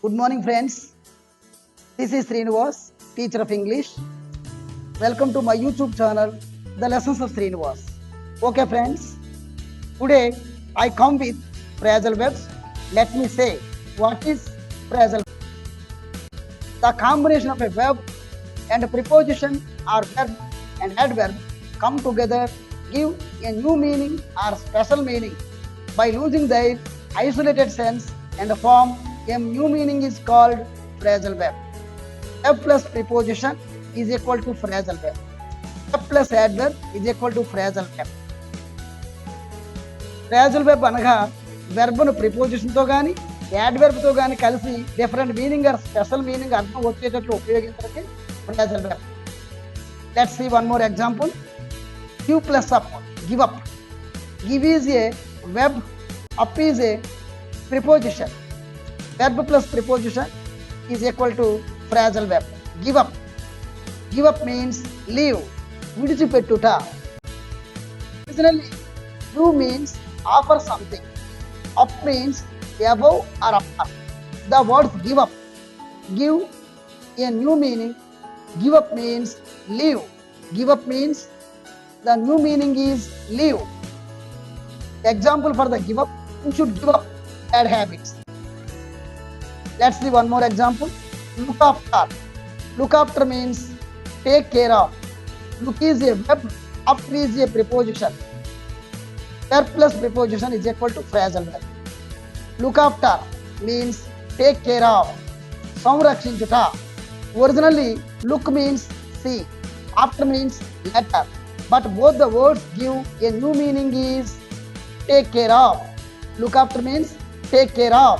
Good morning, friends. This is Srinivas, teacher of English. Welcome to my YouTube channel, The Lessons of Srinivas. Okay, friends. Today I come with phrasal verbs. Let me say what is phrasal. The combination of a verb and a preposition or verb and adverb come together, give a new meaning or special meaning by losing their isolated sense and form a new meaning is called phrasal verb. Verb plus preposition is equal to phrasal verb. Verb plus adverb is equal to phrasal verb. Phrasal verb అనగా వెర్బ్ను ప్రిపోజిషన్తో కానీ యాడ్వర్బ్తో కానీ కలిసి different meaning or special meaning అర్థం వచ్చేటట్లు ఉపయోగించడానికి phrasal verb. Let's see one more example. Give plus up, give up. Give is a verb, up is a preposition. Verb plus preposition is equal to phrasal verb. Give up. Give up means leave. విడిచిపెట్టుట. Originally, give means offer something. Up means above or upper. The words give up give a new meaning. Give up means leave. Give up means the new meaning is leave. Example for the give up, you should give up bad habits. Let's see one more example. Look after. Look after means take care of. Look is a verb, after is a preposition. Verb plus preposition is equal to phrasal verb. Look after means take care of. సంరక్షించుట. Originally, look means see, after means letter, but both the words give a new meaning is take care of. Look after means take care of.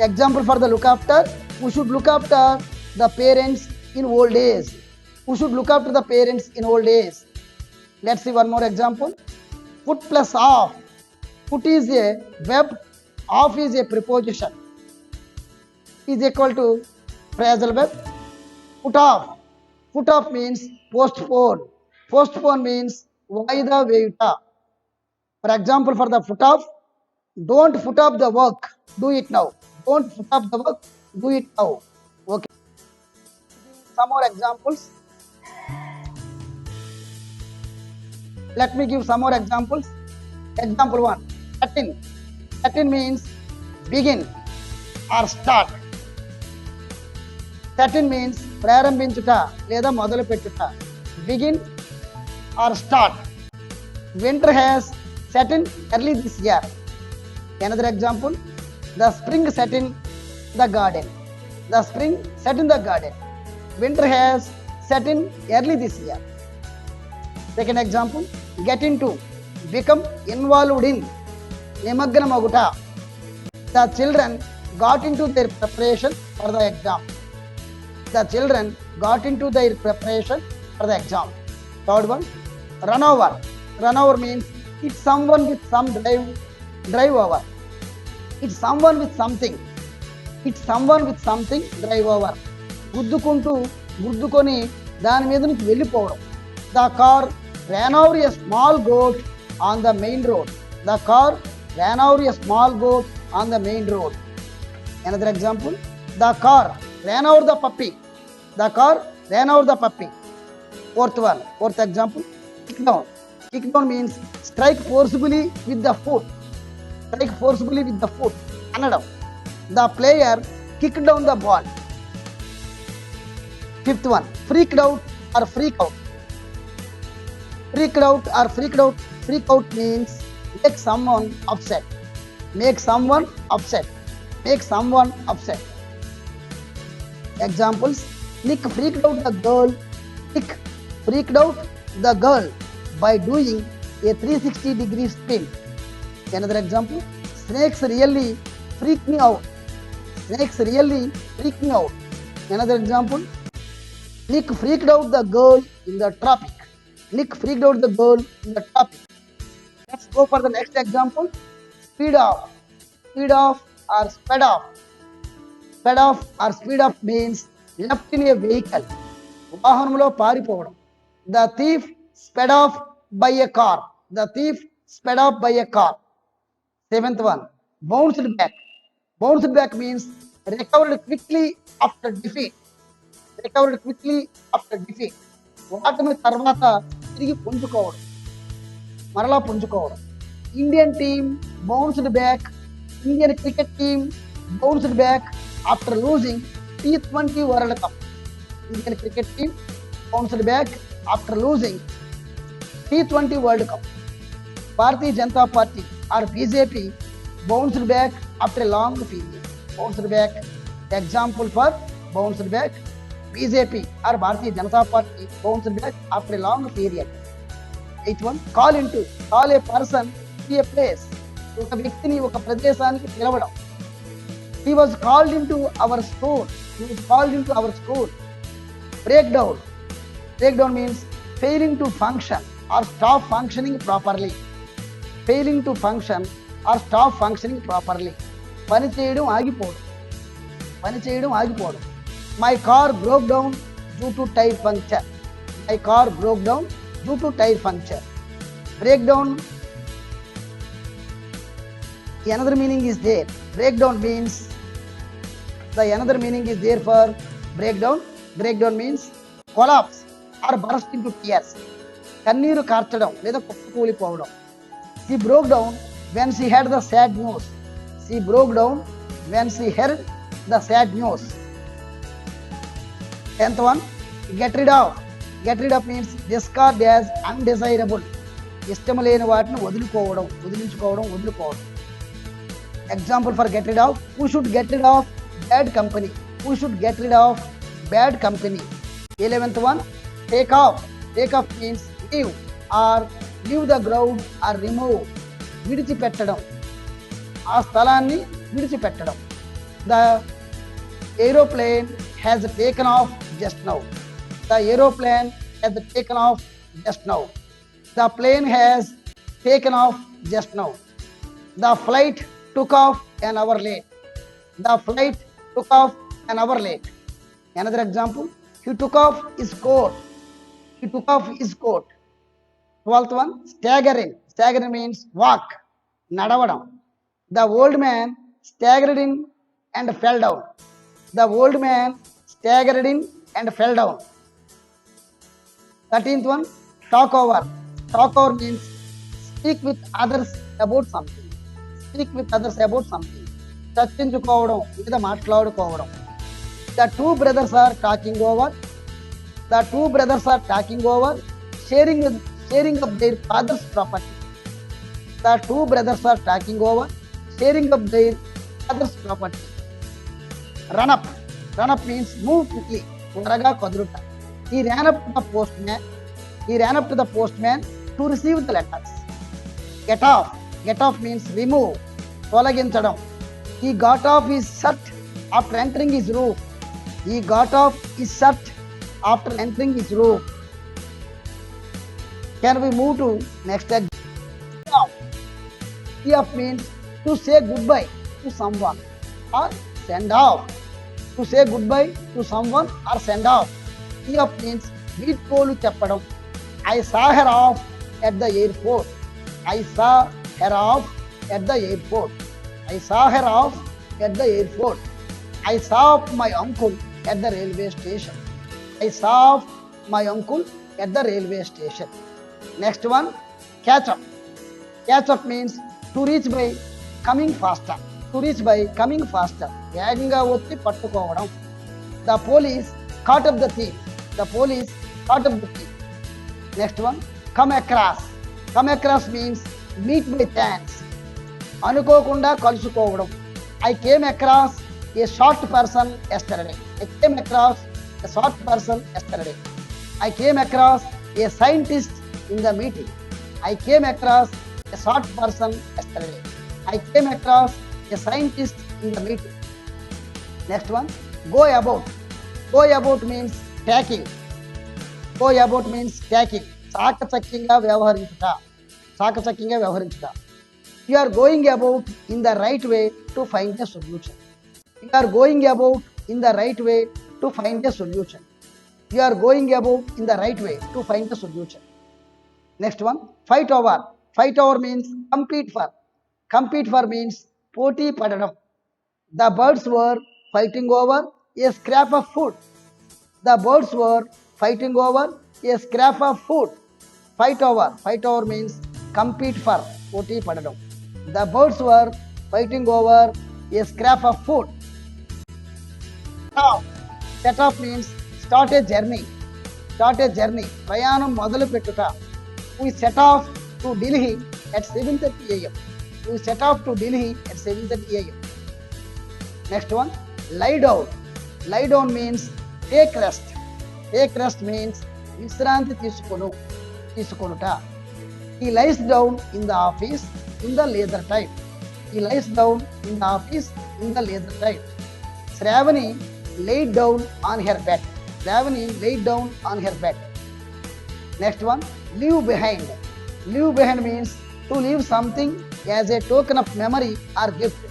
Example for the look after, we should look after the parents in old age. We should look after the parents in old age. Let's see one more example. Put plus off. Put is a verb, off is a preposition. Is equal to phrasal verb. Put off. Put off means postpone. Postpone means vaida veita. For example, for the put off, don't put off the work, do it now. Don't put off the work, do it now. Okay. Some more examples. Let me give some more examples. Example 1. 13. 13 means begin or start. 13 means ప్రారంభించుట లేదా మొదలు పెట్టుట. Begin or start. Winter has set in early this year. Another example. The spring set in the garden. The spring set in the garden. Winter has set in early this year. Second example. Get into. Become involved in. నిమగ్నమగుట. The children got into their preparation for the exam. The children got into their preparation for the exam. Third one. Run over. Run over means it's someone with some drive over. It's someone with something. It's someone with something drive over. గుద్దుకుంటూ గుద్దుకొని దాని మీద నుంచి వెళ్ళిపోవడం. The car ran over a small goat on the main road. The car ran over a small goat on the main road. Another example. The car ran over the puppy. The car ran over the puppy. Fourth one. Fourth example. Kick down. Kick down means strike forcibly with the foot. Strike forcibly with the foot. Another. The player kicked down the ball. Fifth one. Freaked out or freak out. Freaked out or freaked out. Freak out means make someone upset. Make someone upset. Make someone upset. Examples. Nick freaked out the girl. Nick freaked out the girl by doing a 360-degree spin. Another example. Snakes really freak me out. Snakes really freak me out. Another example. Nick freaked out the girl in the tropic. Nick freaked out the girl in the tropic. Let's go for the next example. Speed off. Speed off or sped off. Sped off or speed off means left in a vehicle. వాహనంలో పారిపోవడం. The thief sped off by a car. The thief sped off by a car. Seventh one. Bounced back. Bounced back means recovered quickly after defeat. Recovered quickly after defeat. ఓటమి తర్వాత తిరిగి పుంజుకోవడం, మరలా పుంజుకోవడం. Indian team bounced back. Indian cricket team bounced back after losing T20 world cup. Indian cricket team bounced back after losing T20 world cup. Bharatiya Janata party or BJP bounced back after a long period. Bounced back. Example for bounced back, BJP or Bharatiya Janata party bounced back after a long period. 8th one, call a person to a place. ఒక వ్యక్తిని ఒక ప్రదేశానికి పిలవడం. He was called into our school. He was called into our school. Breakdown. Breakdown means failing to function or stop functioning properly. Failing to function or stop functioning properly. పని చేయడం ఆగిపోవడం. పని చేయడం ఆగిపోవడం. My car broke down due to tire puncture. My car broke down due to tire puncture. Breakdown. Another meaning is there. Breakdown means another meaning is there for breakdown. Breakdown means collapse or burst into tears. కన్నీరు కార్చడం లేదా కుప్పకూలిపోవడం. She broke down when she heard the sad news. She broke down when she heard the sad news. 10th one, get rid of. Get rid of means discard as undesirable. ఇష్టం లేని వాటిని వదులుకోవడం, వదిలించుకోవడం. Example for get rid of, who should get rid of bad company. Who should get rid of bad company. 11th one, take off. Take off means leave or leave the ground or remove. విడిచిపెట్టడం, ఆ స్థలాన్ని విడిచిపెట్టడం. The aeroplane has taken off just now. The aeroplane has taken off just now. The plane has taken off just now. The flight took off an hour late. The flight took off an hour late. Another example, he took off his coat. He took off his coat. 12th one, staggering. Staggering means walk, nadavadam. The old man staggered in and fell down. The old man staggered in and fell down. 13th one, talk over. Talk over means speak with others about something. Speak with others about something. చర్చించుకోవడం లేదా మాట్లాడుకోవడం. The two brothers are talking over. The two brothers are talking over sharing up their father's property. The two brothers are talking over sharing up their father's property. Run up. Run up means move quickly. త్వరగా కదులుట. He ran up to the postman. He ran up to the postman to receive the letters. Get off. Get off means remove. తొలగించడం. He got off his shirt after entering his room. He got off his shirt after entering his room. Can we move to next example? See off means to say goodbye to someone or send off. To say goodbye to someone or send off. See off means వీడ్కోలు చెప్పడం. I saw her off at the airport. I saw her off at the airport. I saw her off at the airport. I saw my uncle at the railway station. I saw my uncle at the railway station. Next one, catch up. Catch up means to reach by coming faster. To reach by coming faster. వేగంగా వచ్చి పట్టుకోవడం. The police caught up the thief. The police caught up the thief. Next one, come across. Come across means meet by chance. అనుకోకుండా కలుసుకోవడం. I came across a short person yesterday. I came across a short person yesterday. I came across a scientist in the meeting. I came across a short person yesterday. I came across a scientist in the meeting. Next one, go about. Go about means taking. Go about means taking. చాకచక్యంగా వ్యవహరించుట. చాకచక్యంగా వ్యవహరించుట. You are going about in the right way to find a solution. You are going about in the right way to find a solution. You are going about in the right way to find a solution. Next one, fight over. Fight over means compete for. Compete for means పోటీ పడడం. The birds were fighting over a scrap of food. The birds were fighting over a scrap of food. Fight over. Fight over means compete for. Poti padadam. The birds were fighting over a scrap of food. Now, set off means start a journey. Start a journey. ప్రయాణం మొదలు పెట్టుట. We set off to Delhi at 7:30 a.m. We set off to Delhi at 7:30 a.m. Next one, lie down. Lie down means take rest. Take rest means విశ్రాంతి తీసుకొనుట. He lies down in the office in the leisure time. He lies down in the office in the leisure time. Shravani laid down on her bed. Shravani laid down on her bed. Next one, leave behind. Leave behind means to leave something as a token of memory or gift.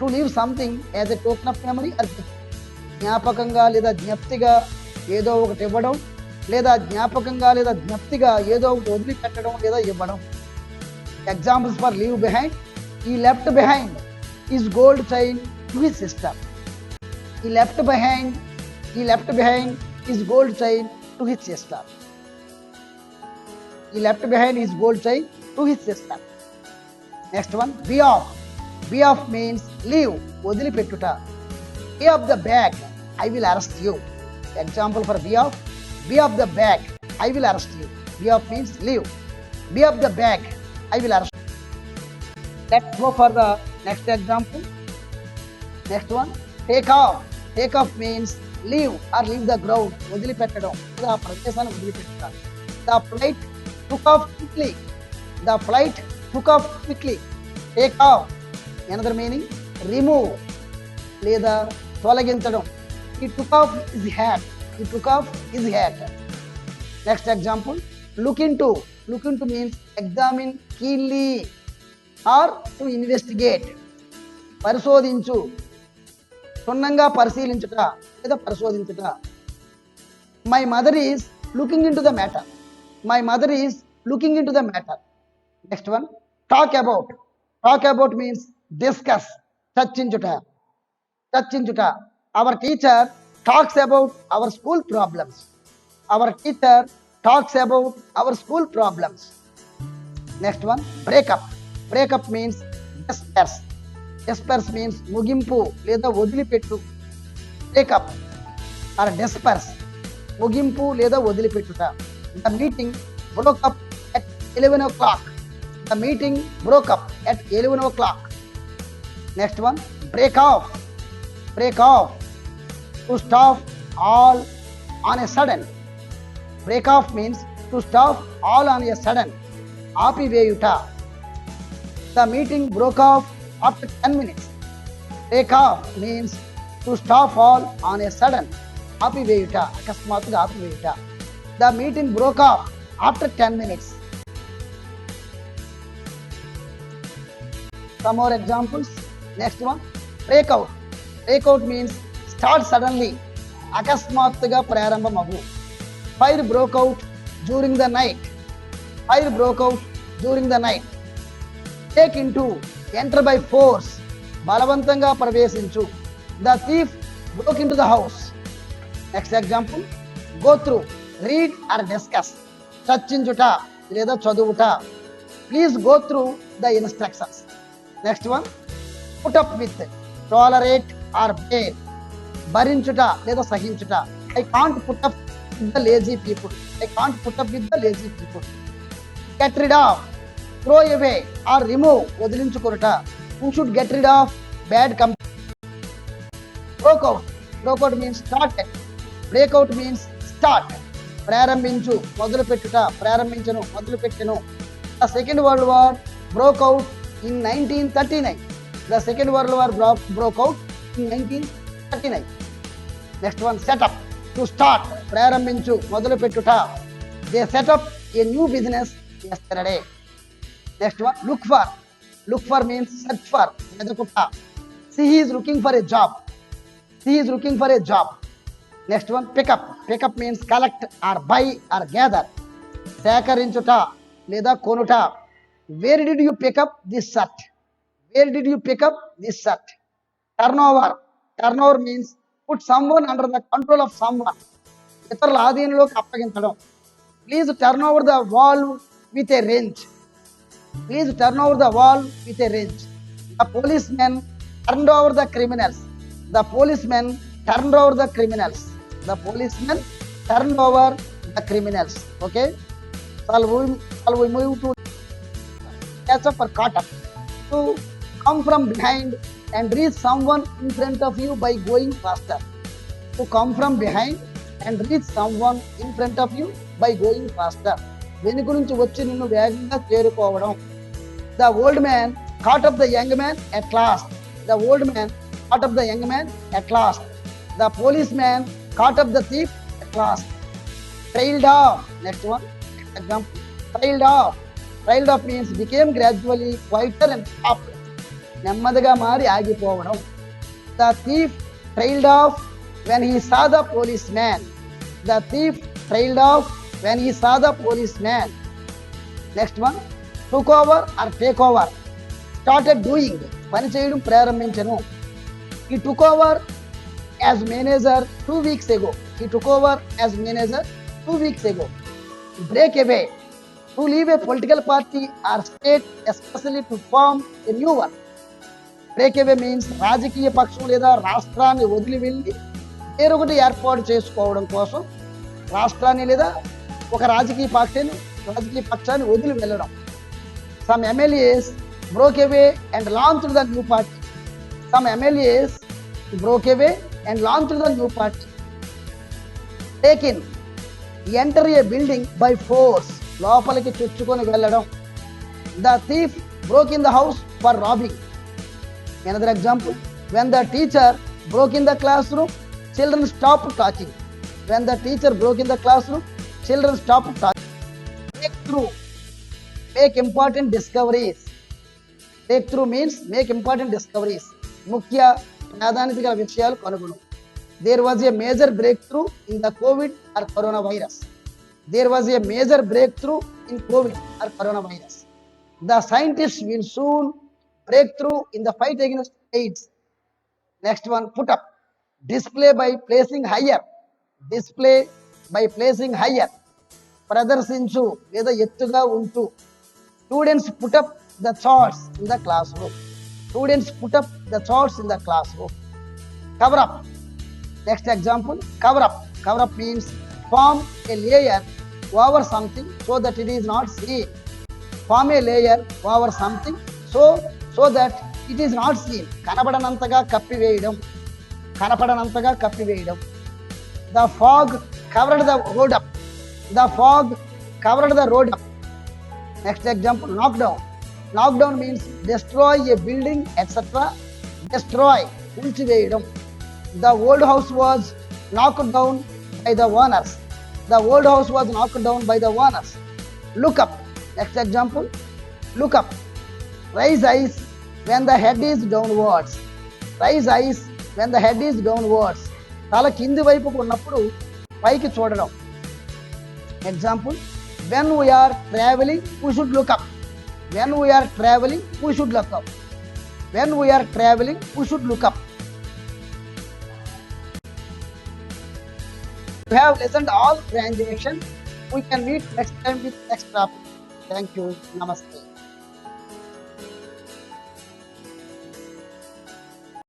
To leave something as a token of memory or gift. జ్ఞాపకంగా లేదా జ్ఞప్తిగా ఏదో ఒకటి ఇవ్వడం, లేదా జ్ఞాపకంగా లేదా జ్ఞప్తిగా ఏదో ఒకటి వదిలిపెట్టడం లేదా ఇవ్వడం. Examples for leave behind. He left behind his gold chain to his sister. He left behind his gold chain to his sister. He left behind his gold chain to his sister. Next one, be off. Be off means leave, వదిలిపెట్టుట. Be off the bag, I will arrest you. Example for be off the bag, I will arrest you. Be off means leave. Be off the bag, I will arrest you. Let's go for the next example. Next one, take off. Take off means leave or leave the ground, వదిలిపెట్టడం లేదా ప్రదేశాన్ని వదిలిపెట్టుట. The flight took off quickly. The flight took off quickly. Take off. Another meaning, remove లేదా తొలగించడం. He took off his hat. He took off his hat. Next example, look into. Look into means examine keenly or to investigate. పరిశోధించు, క్షుణ్ణంగా పరిశీలించుట లేదా పరిశోధించుట. My mother is looking into the matter. My mother is looking into the matter. Next one, talk about. Talk about means discuss, చర్చించుట. చర్చించుట. Our teacher talks about our school problems. Our teacher talks about our school problems. Next one, break up. Break up means disperse. Disperse means ముగింపు లేదా వదిలిపెట్టు. Break up or disperse, ముగింపు లేదా వదిలిపెట్టుట. The meeting broke up at 11 o'clock. The meeting broke up at 11 o'clock. Next one, break off. Break off, to stop all on a sudden. Break off means to stop all on a sudden. ఆపివేయుట. The meeting broke off after 10 minutes. Break off means to stop all on a sudden. ఆపివేయుట, అకస్మాత్తుగా ఆపివేయుట. The meeting broke off after 10 minutes. Some more examples. Next one, break out. Break out means start suddenly, అకస్మాత్తుగా ప్రారంభమగు. Fire broke out during the night. Fire broke out during the night. Take into, enter by force, బలవంతంగా ప్రవేశించు. The thief broke into the house. Next example, go through, read or discuss, చర్చించుట లేదా చదువుట. Please go through the instructions. Next one, put up with, tolerate or bear, భరించుట లేదా సహించుట. I can't put up with the lazy people. I can't put up with the lazy people. Get rid of, throw away or remove, వదిలించుకొనుట. You should get rid of bad company. Broke out. Broke out means started. Break out means start. ప్రారంభించు, మొదలుపెట్టుట, ప్రారంభించను, మొదలుపెట్టెను. The Second World War broke out in 1939. The Second World War broke out in 1939. Next one, set up, to start, ప్రారంభించు, మొదలుపెట్టుట. They set up a new business yesterday. Next one, look for. Look for means search for, వెతుకుట. She is looking for a job. She is looking for a job. Next one, pick up. Pick up means collect or buy or gather. సేకరించుట లేదా కొనుట. Where did you pick up this shirt? Where did you pick up this shirt? Turnover means put someone under the control of someone. ఇతరుల ఆధీనంలోకి అప్పగించడం. Please turn over the wall with a wrench. Please turn over the wall with a wrench. The policeman turned over the criminals. The policeman turned over the criminals. The policeman turned over the criminals. Okay. Shall we move to catch up or caught up? To come from behind and reach someone in front of you by going faster. To come from behind and reach someone in front of you by going faster. వెనుక నుంచి వచ్చి నిన్ను వేగంగా చేరుకోవడం. The old man caught up the young man at last. The old man caught up the young man at last. The policeman caught up the thief at last. Trailed off. Next one. Example. Trailed off. Trailed off means became gradually quieter and stopped. నెమ్మదిగా మారి ఆగిపోవడం. The thief trailed off when he saw the policeman. The thief trailed off when he saw the policeman. Next one. Took over or take over. Started doing. పని చేయడం ప్రారంభించను. He took over as manager 2 weeks ago. He took over as manager 2 weeks ago. Break away. To leave a political party or state, especially to form a new one. Break away means రాజకీయ పక్షం లేదా రాష్ట్రాన్ని వదిలి వెళ్ళి వేరొకటి ఏర్పాటు చేసుకోవడం కోసం రాష్ట్రాన్ని లేదా ఒక రాజకీయ పక్షాన్ని వదిలి వెళ్ళడం. Some MLAs broke away and launched the new party. Some MLAs broke away and launched the new party. Take in. Enter a building by force. లోపలికి చొచ్చుకొని వెళ్ళడం. The thief broke in the house for robbing. Another example. When the teacher broke in the classroom, children stopped talking. When the teacher broke in the classroom, children stopped talking. Break through. Make important discoveries. Break through means make important discoveries. ముఖ్య ప్రాధాన్యత గల విషయాలు కనుగొను. There was a major breakthrough in the COVID or coronavirus. There was a major breakthrough in COVID or coronavirus. The scientists will soon break through in the fight against AIDS. Next one, put up. Display by placing higher. Display by placing higher. ప్రదర్శించు లేదా ఎత్తుగా ఉంటూ. Students put up the charts in the classroom. Students put up the charts in the classroom. Cover up. Next example, cover up. Cover up means form a layer over something so that it is not seen. Form a layer over something so that it is not seen. కనపడనంతగా కప్పివేయడం. The fog covered the road up. The fog covered the road up. Next example, knockdown. Knockdown means destroy a building, etc. Destroy, కూల్చివేయడం. The old house was knocked down by the owners. The old house was knocked down by the owners. Look up. Next example, look up. Raise eyes when the head is downwards. Raise eyes when the head is downwards. తల కింది వైపుకు ఉన్నప్పుడు పైకి చూడడం. Example, when we are traveling, we should look up. When we are traveling, we should look up. When we are traveling, we should look up. You have listened all transactions. We can meet next time with next topic. Thank you. Namaste.